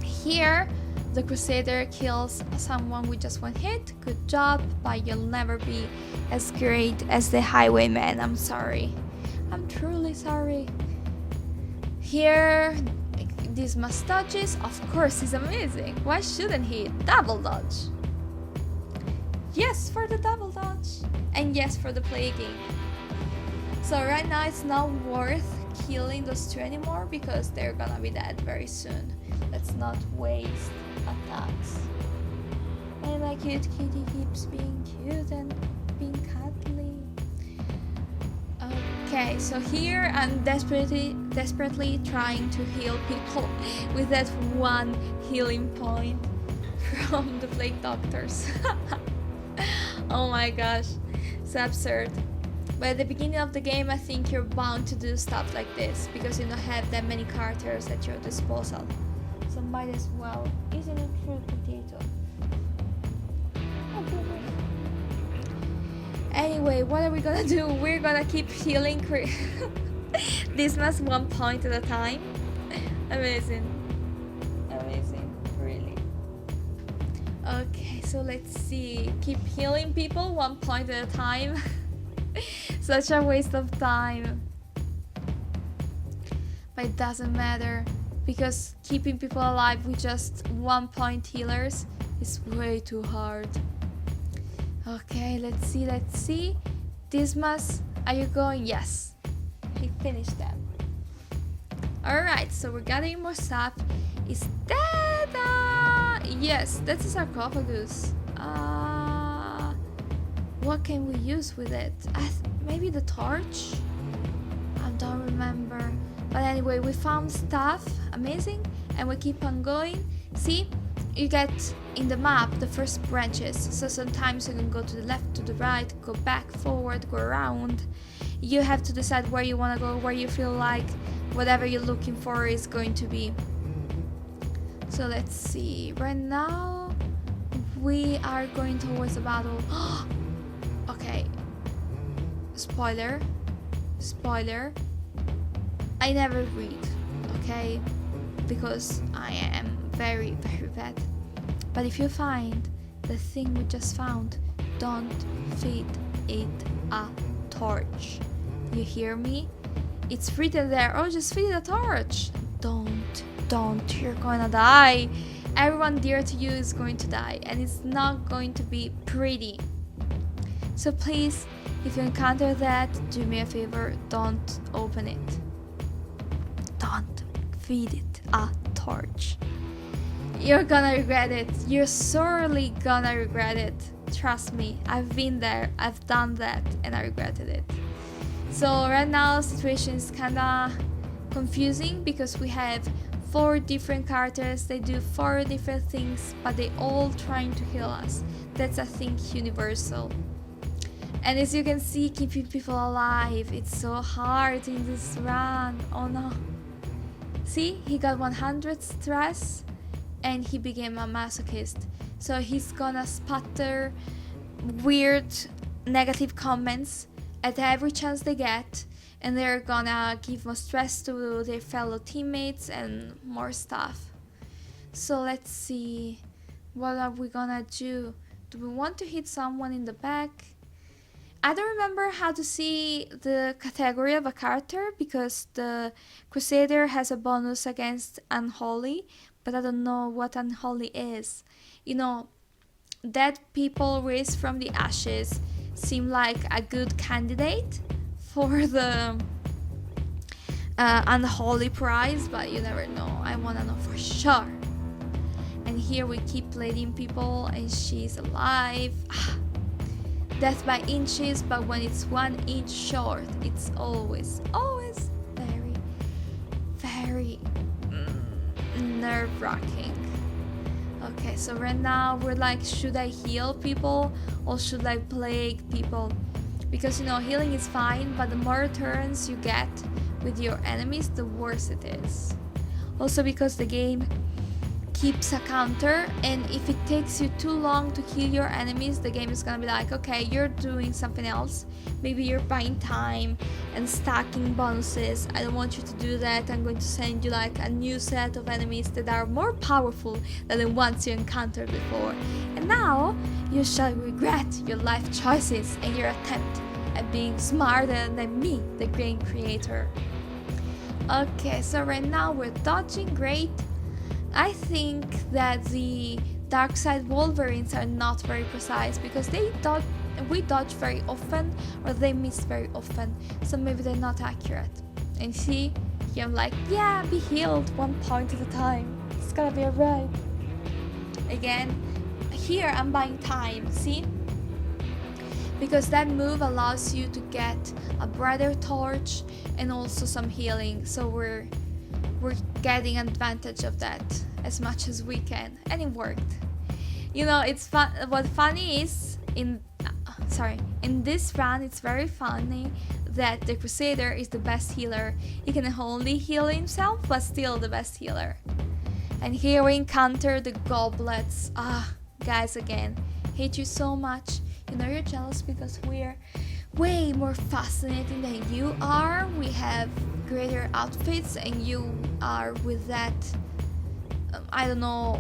here, the Crusader kills someone with just 1 hit. Good job, but you'll never be as great as the Highwayman. I'm sorry. I'm truly sorry. Here, Dismas dodges. Of course, he's amazing. Why shouldn't he? Double dodge. Yes for the double dodge. And yes for the plaguing. So right now it's not worth killing those 2 anymore because they're gonna be dead very soon. Let's not waste attacks. And my cute kitty keeps being cute and being cuddly. Okay, so here I'm desperately trying to heal people with that 1 healing point from the plague doctors. Oh my gosh, so absurd. But at the beginning of the game, I think you're bound to do stuff like this because you don't have that many characters at your disposal. So might as well. Isn't it true, potato? Anyway, what are we gonna do? We're gonna keep healing Dismas 1 point at a time. Amazing. Really. Okay, so let's see. Keep healing people 1 point at a time. Such a waste of time. But it doesn't matter because keeping people alive with just 1 point healers is way too hard. Okay, let's see. Dismas, are you going? Yes. he finished them. Alright, so we're gathering more stuff. Is that yes, that's a sarcophagus. What can we use with it? Maybe the torch? I don't remember. But anyway, we found stuff, amazing, and we keep on going. See, you get in the map the first branches, so sometimes you can go to the left, to the right, go back, forward, go around. You have to decide where you want to go, where you feel like whatever you're looking for is going to be. So let's see, right now we are going towards a battle. Okay, spoiler, I never read, okay, because I am very, very bad. But if you find the thing we just found, don't feed it a torch. You hear me? It's written there. Oh, just feed it a torch. Don't. You're gonna die. Everyone dear to you is going to die, and it's not going to be pretty. So please, if you encounter that, do me a favor, don't open it. Don't feed it a torch. You're gonna regret it. You're sorely gonna regret it. Trust me, I've been there, I've done that, and I regretted it. So right now the situation is kinda confusing because we have 4 different characters. They do 4 different things, but they all trying to heal us. That's, I think, universal. And as you can see, keeping people alive, it's so hard in this run. Oh no. See, he got 100 stress and he became a masochist. So he's gonna sputter weird negative comments at every chance they get, and they're gonna give more stress to their fellow teammates and more stuff. So let's see, what are we gonna do? Do we want to hit someone in the back? I don't remember how to see the category of a character because the Crusader has a bonus against Unholy, but I don't know what Unholy is. You know, dead people raised from the ashes seem like a good candidate for the Unholy prize, but you never know. I want to know for sure. And here we keep leading people and she's alive. Death by inches, but when it's 1 inch short, it's always very, very nerve-wracking. Okay, so right now we're like, should I heal people or should I plague people? Because, you know, healing is fine, but the more turns you get with your enemies, the worse it is. Also because the game keeps a counter, and if it takes you too long to heal your enemies, the game is gonna be like, okay, you're doing something else. Maybe you're buying time and stacking bonuses. I don't want you to do that. I'm going to send you like a new set of enemies that are more powerful than the ones you encountered before. And now you shall regret your life choices and your attempt at being smarter than me, the game creator. Okay, so right now we're dodging great. I think that the Darkside Wolverines are not very precise because we dodge very often or they miss very often, so maybe they're not accurate. And see, here I'm like, yeah, be healed 1 point at a time. It's gonna be alright. Again, here I'm buying time, see? Because that move allows you to get a brighter torch and also some healing, so we're getting advantage of that as much as we can, and it worked. You know, it's fun. What funny is in this run, it's very funny that the Crusader is the best healer. He can only heal himself, but still the best healer. And here we encounter the goblets. Guys, again, hate you so much. You know you're jealous because we're way more fascinating than you are. We have greater outfits and you are with that I don't know,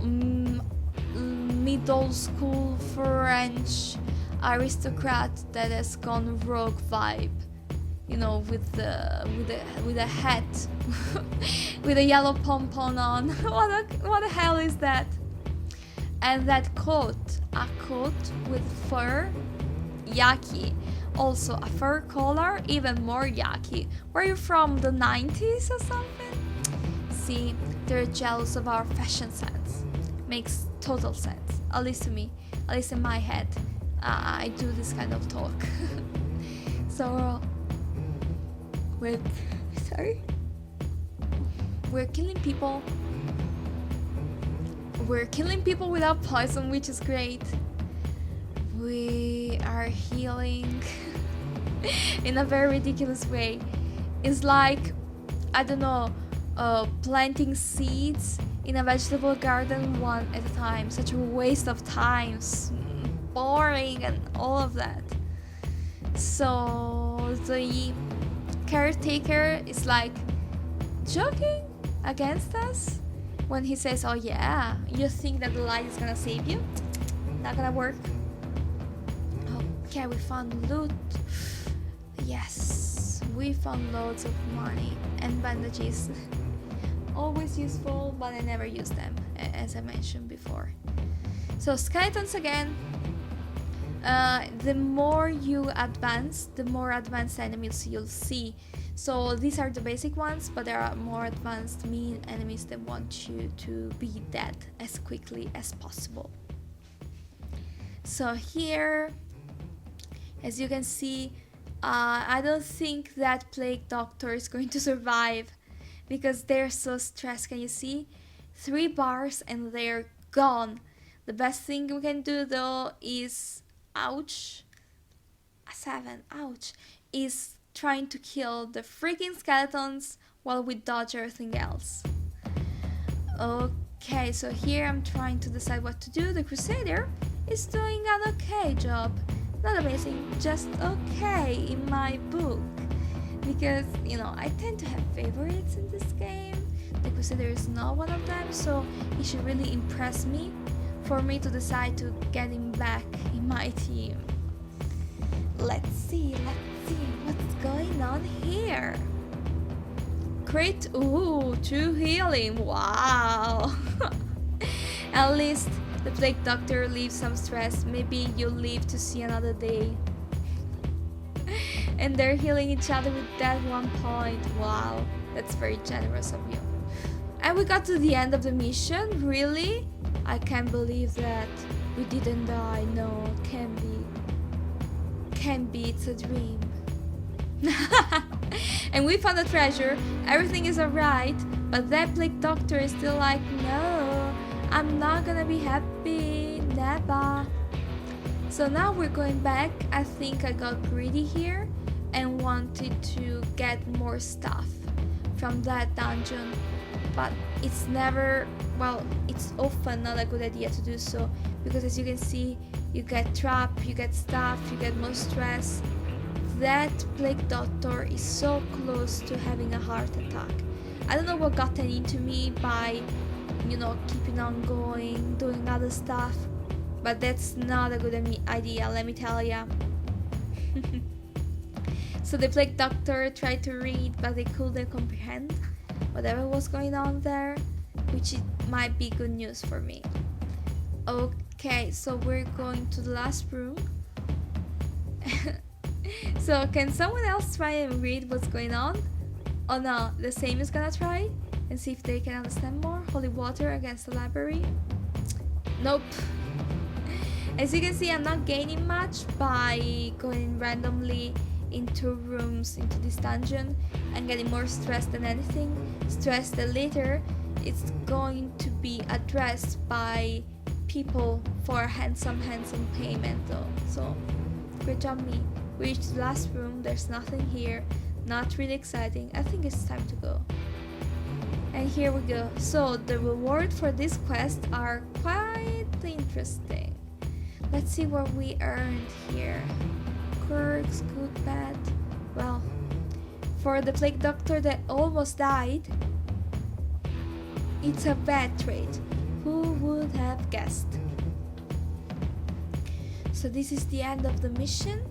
middle school French aristocrat that has gone rogue vibe, you know, with a hat with a yellow pom-pom on. What the hell is that? And that coat, a coat with fur, yucky. Also, a fur collar, even more yucky. Were you from the 90s or something? See, they're jealous of our fashion sense. Makes total sense, at least to me, at least in my head. I do this kind of talk. So, we're killing people. We're killing people without poison, which is great. We are healing in a very ridiculous way. It's like, I don't know, planting seeds in a vegetable garden one at a time. Such a waste of time, boring and all of that. So the caretaker is like joking against us when he says, oh yeah, you think that the light is gonna save you? Not gonna work. Okay, we found loot. Yes, we found loads of money and bandages. Always useful, but I never use them, as I mentioned before. So skeletons again. The more you advance, the more advanced enemies you'll see. So these are the basic ones, but there are more advanced mean enemies that want you to be dead as quickly as possible. So here, as you can see, I don't think that Plague Doctor is going to survive because they're so stressed. Can you see? 3 bars and they're gone. The best thing we can do though is, ouch, a 7, ouch, is trying to kill the freaking skeletons while we dodge everything else. Okay, so here I'm trying to decide what to do. The Crusader is doing an okay job. Not amazing, just okay in my book. Because, you know, I tend to have favorites in this game. The Crusader is not one of them, so he should really impress me for me to decide to get him back in my team. Let's see what's going on here. Crit, ooh, 2 healing, wow. At least the Plague Doctor leaves some stress. Maybe you'll live to see another day. And they're healing each other with that 1 point. Wow, that's very generous of you. And we got to the end of the mission, really? I can't believe that we didn't die. No, can't be, it's a dream. And we found a treasure, everything is alright, but that Plague Doctor is still like, no, I'm not gonna be happy, never. So now we're going back. I think I got greedy here and wanted to get more stuff from that dungeon, but it's never, well, it's often not a good idea to do so, because as you can see, you get trapped, you get stuff, you get more stress. That Plague Doctor is so close to having a heart attack. I don't know what got into me by, you know, keeping on going, doing other stuff, but that's not a good idea, let me tell ya. So the Plague Doctor tried to read, but they couldn't comprehend whatever was going on there, which it might be good news for me. Okay, so we're going to the last room. So can someone else try and read what's going on? Oh no, the same is gonna try and see if they can understand more. Holy water against the library. Nope. As you can see, I'm not gaining much by going randomly into rooms into this dungeon. I'm getting more stressed than anything. Stress that later it's going to be addressed by people for handsome payment though. So great job me. We reached the last room, there's nothing here, not really exciting. I think it's time to go. And here we go. So the reward for this quest are quite interesting. Let's see what we earned here. Quirks, good, bad. Well, for the Plague Doctor that almost died, it's a bad trait. Who would have guessed? So this is the end of the mission.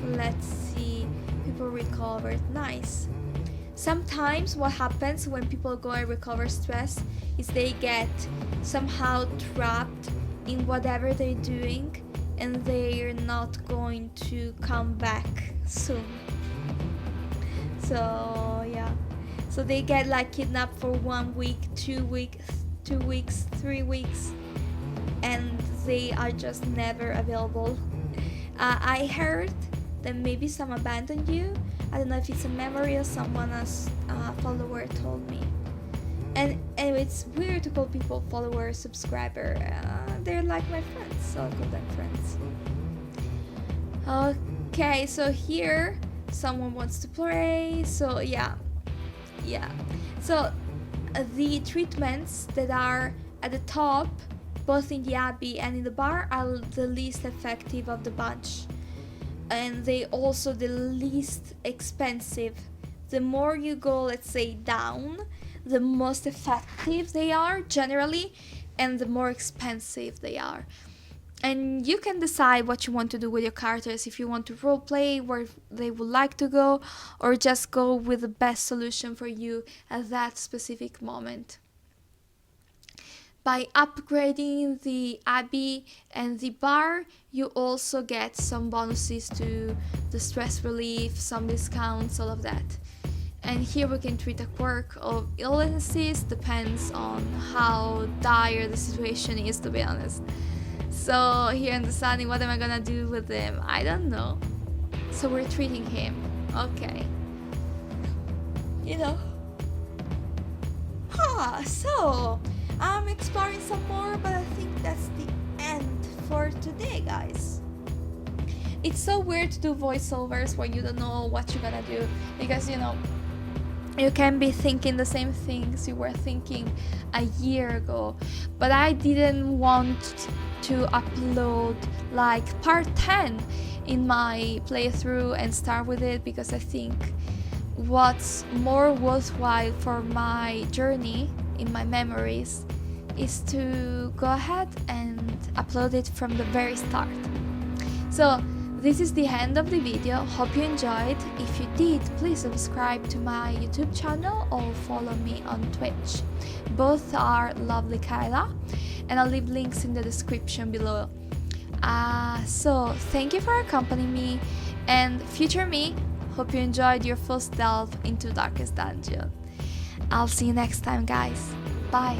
Let's see, people recovered, nice. Sometimes what happens when people go and recover stress is they get somehow trapped in whatever they're doing, and they're not going to come back soon. So yeah, so they get like kidnapped for 1 week, 2 weeks, 2 weeks, 3 weeks, and they are just never available. I heard that maybe some abandoned you. I don't know if it's a memory or someone else follower told me. And anyway, it's weird to call people follower, subscriber. They're like my friends, so I'll call them friends. Okay, so here someone wants to play. So yeah. So the treatments that are at the top, both in the Abbey and in the bar, are the least effective of the bunch, and they also the least expensive. The more you go, let's say, down, the most effective they are generally, and the more expensive they are. And you can decide what you want to do with your characters, if you want to roleplay where they would like to go, or just go with the best solution for you at that specific moment. By upgrading the Abbey and the bar, you also get some bonuses to the stress relief, some discounts, all of that. And here we can treat a quirk of illnesses, depends on how dire the situation is, to be honest. So here in the Sunny, what am I gonna do with him? I don't know. So we're treating him. Okay. So I'm exploring some more, but I think that's the end for today, guys. It's so weird to do voiceovers when you don't know what you're gonna do, because you can be thinking the same things you were thinking a year ago. But I didn't want to upload like part 10 in my playthrough and start with it, because I think what's more worthwhile for my journey in my memories is to go ahead and upload it from the very start. So this is the end of the video. Hope you enjoyed. If you did, please subscribe to my YouTube channel or follow me on Twitch. Both are Lovely Kyla, and I'll leave links in the description below. So thank you for accompanying me, and future me, hope you enjoyed your first delve into Darkest Dungeon. I'll see you next time, guys. Bye.